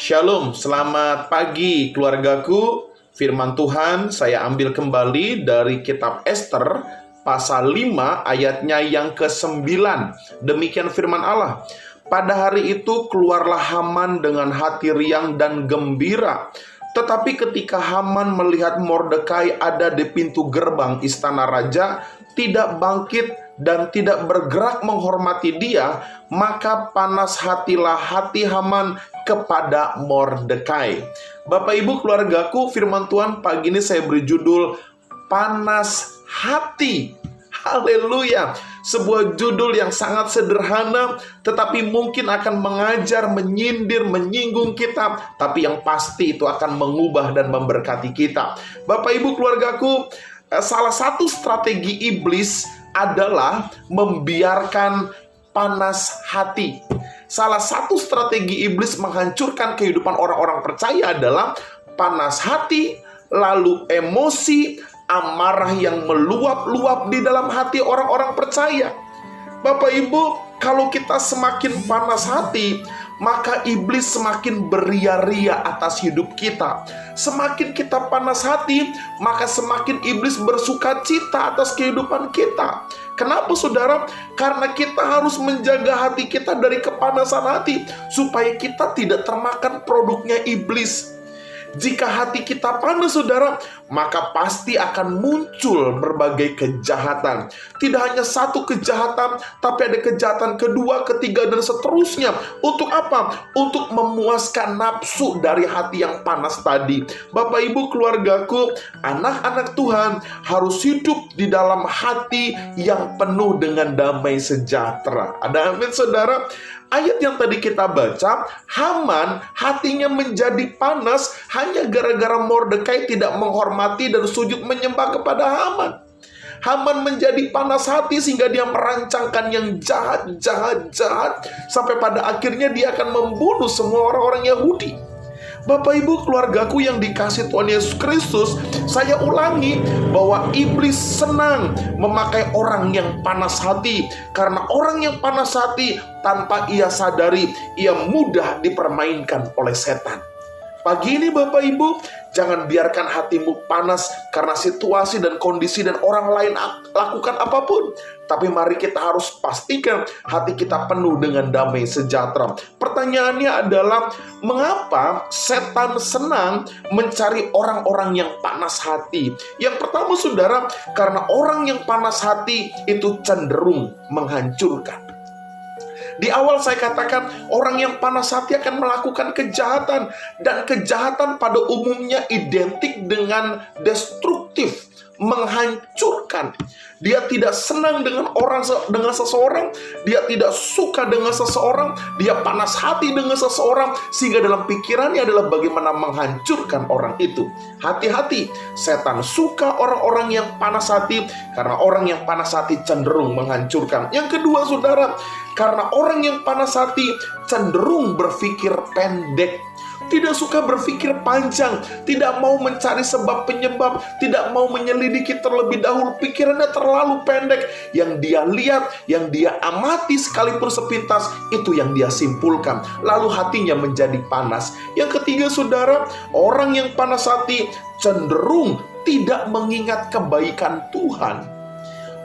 Shalom, selamat pagi keluargaku. Firman Tuhan saya ambil kembali dari kitab Ester pasal 5 ayatnya yang ke-9. Demikian firman Allah. Pada hari itu keluarlah Haman dengan hati riang dan gembira. Tetapi ketika Haman melihat Mordekai ada di pintu gerbang istana raja, tidak bangkit dan tidak bergerak menghormati dia, maka panas hatilah hati Haman kepada Mordekai. Bapak Ibu keluargaku, firman Tuhan pagi ini saya beri judul Panas Hati. Haleluya. Sebuah judul yang sangat sederhana, tetapi mungkin akan mengajar, menyindir, menyinggung kita, tapi yang pasti itu akan mengubah dan memberkati kita. Bapak Ibu keluargaku, salah satu strategi iblis adalah membiarkan panas hati. Salah satu strategi iblis menghancurkan kehidupan orang-orang percaya adalah panas hati, lalu emosi, amarah yang meluap-luap di dalam hati orang-orang percaya. Bapak Ibu, kalau kita semakin panas hati, maka iblis semakin beria-ria atas hidup kita. Semakin kita panas hati, maka semakin iblis bersuka cita atas kehidupan kita. Kenapa saudara? Karena kita harus menjaga hati kita dari kepanasan hati, supaya kita tidak termakan produknya iblis. Jika hati kita panas saudara, maka pasti akan muncul berbagai kejahatan. Tidak hanya satu kejahatan, tapi ada kejahatan kedua, ketiga, dan seterusnya. Untuk apa? Untuk memuaskan nafsu dari hati yang panas tadi. Bapak Ibu keluargaku, anak-anak Tuhan harus hidup di dalam hati yang penuh dengan damai sejahtera. Ada amin saudara? Ayat yang tadi kita baca, Haman hatinya menjadi panas hanya gara-gara Mordekai tidak menghormati dan sujud menyembah kepada Haman. Haman menjadi panas hati sehingga dia merancangkan yang jahat sampai pada akhirnya dia akan membunuh semua orang-orang Yahudi. Bapak Ibu keluargaku yang dikasih Tuhan Yesus Kristus, saya ulangi bahwa iblis senang memakai orang yang panas hati. Karena orang yang panas hati tanpa ia sadari, ia mudah dipermainkan oleh setan. Pagi ini Bapak Ibu, jangan biarkan hatimu panas karena situasi dan kondisi dan orang lain lakukan apapun. Tapi mari kita harus pastikan hati kita penuh dengan damai sejahtera. Pertanyaannya adalah, mengapa setan senang mencari orang-orang yang panas hati? Yang pertama saudara, karena orang yang panas hati itu cenderung menghancurkan. Di awal saya katakan orang yang panas hati akan melakukan kejahatan. Dan kejahatan pada umumnya identik dengan destruktif, menghancurkan. Dia tidak senang dengan seseorang, dia tidak suka dengan seseorang, dia panas hati dengan seseorang, sehingga dalam pikirannya adalah bagaimana menghancurkan orang itu. Hati-hati, setan suka orang-orang yang panas hati, karena orang yang panas hati cenderung menghancurkan. Yang kedua saudara, karena orang yang panas hati cenderung berpikir pendek. Tidak suka berpikir panjang, tidak mau mencari sebab penyebab, tidak mau menyelidiki terlebih dahulu, pikirannya terlalu pendek. Yang dia lihat, yang dia amati sekalipun sepintas, itu yang dia simpulkan. Lalu hatinya menjadi panas. Yang ketiga saudara, orang yang panas hati cenderung tidak mengingat kebaikan Tuhan.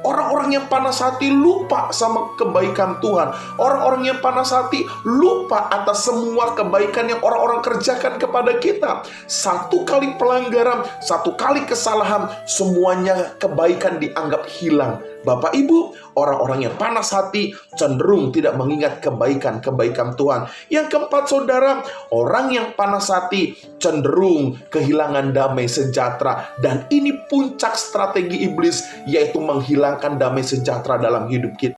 Orang-orang yang panas hati lupa sama kebaikan Tuhan. Orang-orang yang panas hati lupa atas semua kebaikan yang orang-orang kerjakan kepada kita. Satu kali pelanggaran, satu kali kesalahan, semuanya kebaikan dianggap hilang. Bapak Ibu, orang-orang yang panas hati cenderung tidak mengingat kebaikan-kebaikan Tuhan. Yang keempat saudara, orang yang panas hati cenderung kehilangan damai sejahtera. Dan ini puncak strategi iblis, yaitu menghilangkan damai sejahtera dalam hidup kita.